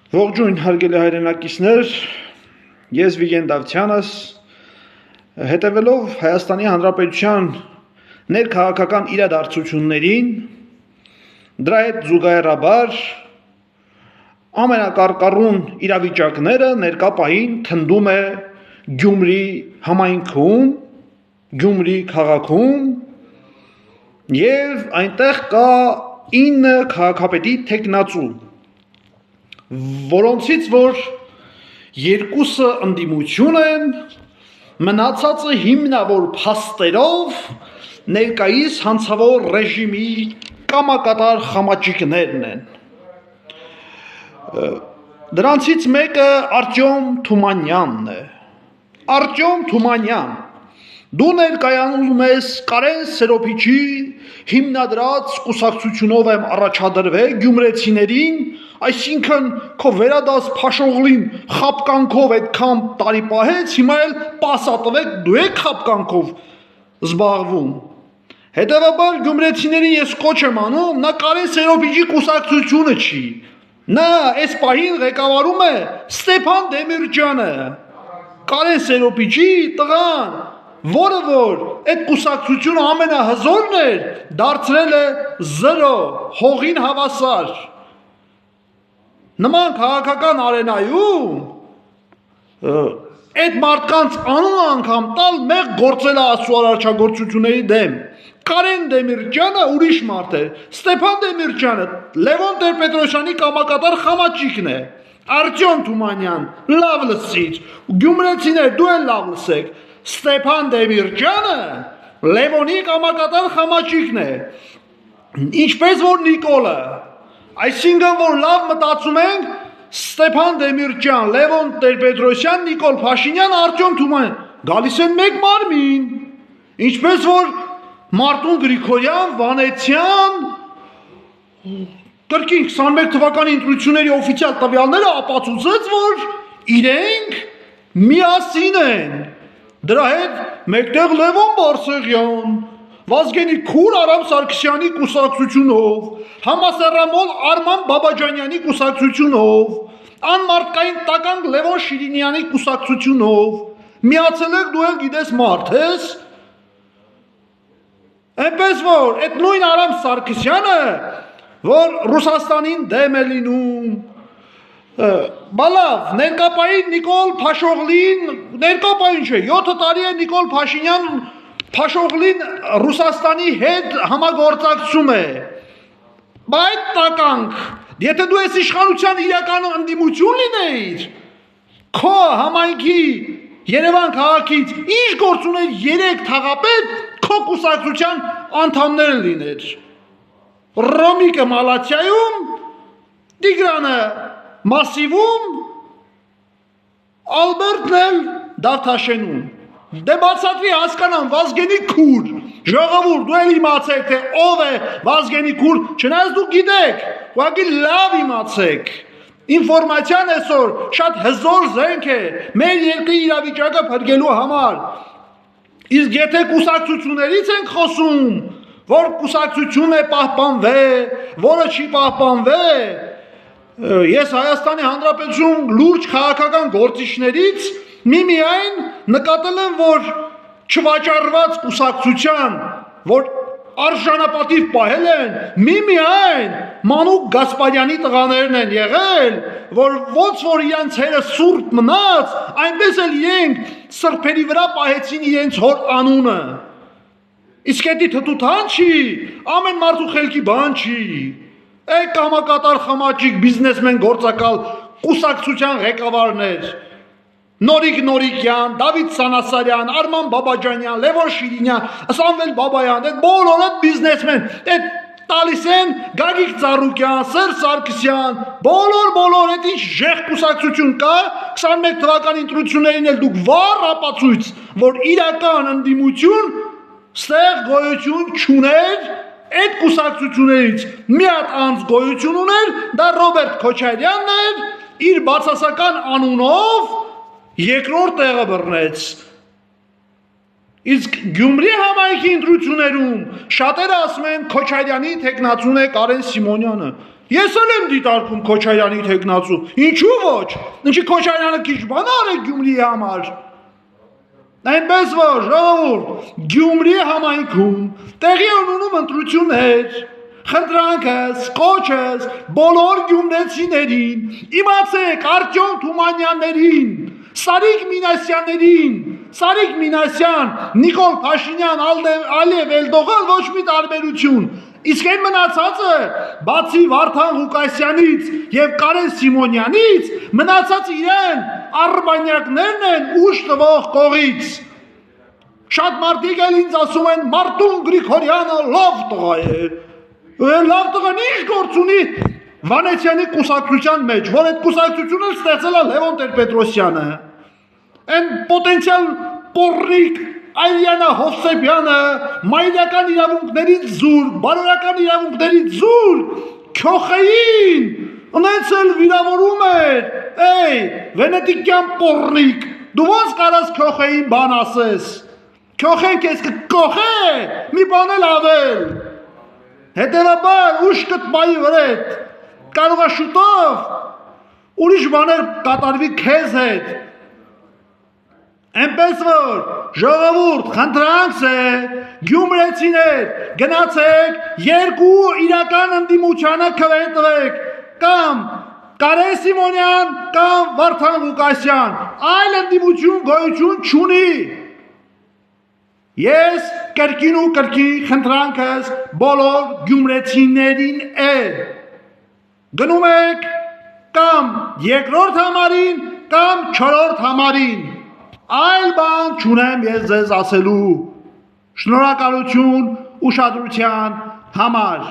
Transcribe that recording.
Ողջույն հարգելի հայրենակիցներ, ես Վիգեն Դավթյանս, հետևելով Հայաստանի Հանրապետության ներքաղաքական իրադարձություններին, դրա հետ զուգահեռաբար ամենակարկառուն իրավիճակները ներկա պահին թնդում է Գյումրի համայնքում, Գյումրի քաղաքում եւ այնտեղ կա 9 քաղաքապետի թեկնածու, որոնցից որ երկուսը ընդդիմություն են, մնացածը հիմնավոր փաստերով ներկայիս հանցավոր ռեժիմի կամակատար խամաճիկներն են։ Դրանցից մեկը Արտյոմ Թումանյանն է։ Արտյոմ Թումանյան, դու ներկայանում ես Կարեն Սերոբիչի հիմնադրած կուսակցությունով եմ առաջադրվել գյումրեցիներին, այսինքն քո վերադաս Փաշողլին խապկանքով այդքան տարի պահեց, հիմա էլ պասատվեք դու եք խապկանքով զբաղվում։ Հետևաբար գյումրեցիներին ես կոչ եմ անում, նա Կարեն Սերոբիչի կուսակցությունը չի, նա այս պահին ղեկավարում է Ստեփան Դեմիրճյանը, Կարեն Սերոբիչի տղան, որը որ այդ կուսակցությունը ամենահզորն էր, դարձրել է 0, հողին հավասար։ Նման քաղաքական արենայում այդ մարդկանց անունը անգամ տալ մեղ գործել է Աստծո արարչագործությունների դեմ։ Կարեն Դեմիրճյանը ուրիշ մարդ է, Ստեփան Դեմիրճյանը Լևոն Տեր-Պետրոսյանի կամակատար խամաճիկն է։ Արտյոմ Թումանյան, լավ լսիր, գյումրեցիներ դու էլ լավ լսեք, Ստեփան Դեմիրճյանը Լևոնի կամակատար խամաճիկն է, ինչպես որ Նիկոլը, այսինքն որ լավ մտածում ենք Ստեփան Դեմիրճյան, Լևոն Տեր-Պետրոսյան, Նիկոլ Փաշինյան, Արտյոմ Թումանյան, գալիս են մեկ մարմին, ինչպես որ Մարտուն Գրիգորյան, Վանեցյան, կրկին 21 թվականի ընտրությունների օֆիցիալ տվյալները ապացուցեց, որ իրենք միասին են, դրա հետ մեկտեղ Լևոն Բարսեղյան, Վազգենի քուր Արամ Սարգսյանի կուսակցությունով, Համասեռամոլ Արման Բաբաջանյանի կուսակցությունով, անմարտկային տականք Լևոն Շիրինյանի կուսակցությունով, միացել եք դու էլ գիտես մարդ ես, այնպես որ այդ նույն Արամ Սարգսյանը, որ Ռուսաստանին դեմ է լինում, բալավ, ներկապային Նիկոլ Փաշողլին, ներկապային չէ, 7 տարի է Նիկոլ Փաշինյան Փաշողլին Ռուսաստանի հետ համագործակցում է, բա այդ տականք, եթե դու ես իշխանության իրական ընդդիմություն լինեիր, քո համայնքի Երևան քաղաքից ինչ գործ ուներ 3 թաղապետ, քո կուսակցության անդամներ լիներ, Ռոմիկը Մալաթիայում, Տիգրանը Մասիվում, Ալբերտն էլ Դավթաշենում, դե բացատրի հասկանամ Վազգենի քուր, ժողովուրդ դու էլ իմացեք թե ով է Վազգենի քուր, չնայած դու գիտեք, ուղղակի լավ իմացեք, ինֆորմացիան այսօր շատ հզոր զենք է մեր երկրի իրավիճակը փրկելու համար, իսկ եթե կուսակցություններից ենք խոսում, որ կուսակցություն է պահպանվել, որը չի պահպանվել, ես Հայաստանի Հանրապետություն լուրջ քաղաքական գործիչներից միմիայն նկատել եմ, որ չվաճառված կուսակցության, որ արժանապատիվ պահել են, միմիայն Մանուկ Գասպարյանի տղաներն են եղել, որ ոնց որ իրենց հերը սուրբ մնաց, այնպես էլ իրենք սրբերի վրա պահեցին իրենց հոր անունը, իսկ էդի թթութան չի, ամեն մարդու խելքի բան չի, կամակատար խամաճիկ բիզնեսմեն գործակալ կուսակցության ղեկավարներ, Նորիկ Նորիկյան, Դավիթ Սանասարյան, Արման Բաբաջանյան, Լևոն Շիրինյան, Սամվել Բաբայան, այդ բոլորը բիզնեսմեն, այդ տալիս են Գագիկ Ծառուկյան, Սերժ Սարգսյան, բոլոր այդ ինչ ժեղ կուսակցություն կա, 21 թվականի ընտրություններին էլ դուք վառ ապացույց, որ իրական ընդդիմություն ստեղ գոյություն չուներ, այդ կուսակցություններից մի հատ անձ գոյություն ուներ, դա Ռոբերտ Քոչարյանն էր, իր բացասական անունով երկրորդ տեղը բռնեց, իսկ Գյումրի համայնքի ընտրություններում շատերը ասում են Քոչարյանի թեկնածուն է Կարեն Սիմոնյանը, Ես էլ եմ դիտարկում Քոչարյանի թեկնածու, ինչու ոչ, ինչի Քոչարյանը քիչ բան արել Գյումրիի համար։ Այնպես որ ժողովուրդ, Գյումրիի համայնքում տեղի են ունենում ընտրություններ, խնդրանքս, կոչս, բոլոր գյումրեցիներին, իմացեք Արտյոմ Թումանյաններին, Սարիկ Մինասյաններին, Սարիկ Մինասյան, Նիկոլ Փաշինյան, Ալիև Էլդողան ոչ մի տարբերություն, իսկ այն մնացածը, բացի Վարդան Ղուկասյանից և Կարեն Սիմոնյանից, մնացած իրեն արբանյակներն են ուժ տվող կողից։ Շատ մարդիկ էլ ինձ ասում են Մարտուն Գրիգորյանը լավ տղա է, լավ տղան ինչ գործ ունի Վանեցյանի կուսակցության մեջ, որ այդ կուսակցությունը ստեղծել է Լևոն Տեր-Պետրոսյանը, այն պոտենցիալ պոռնիկ Այլյանա Հովսեփյանը, մայրական իրավունքներից զուր, բարոյական իրավունքներից զուր, քյոխեին, ունենց էլ վիրավորում էր, վենետիկյան պոռնիկ, դու ոնց կարաս քյոխեին բան ասես, քյոխեն կեզ կկոխե, մի բան էլ ավել, հետևաբար ուշ կտմայի վրետ, կարող է շուտով ուրիշ բաներ կատարվի քեզ հետ, այնպես որ ժողովուրդ խնդրանքս է, գյումրեցիներ, գնացեք երկու իրական ընդդիմությանը քվեն տվեք, կամ Կարեն Սիմոնյան, կամ Վարդան Ղուկասյան, այլ ընդդիմություն գոյություն չունի։ Ես կրկին ու կրկին խնդրանքս բոլոր գյումրեցիներին է, գնում եք կամ երկրորդ համարին, կամ չորրորդ համարին, այլ բան չունեմ ես ձեզ ասելու, շնորհակալություն ուշադրության համար։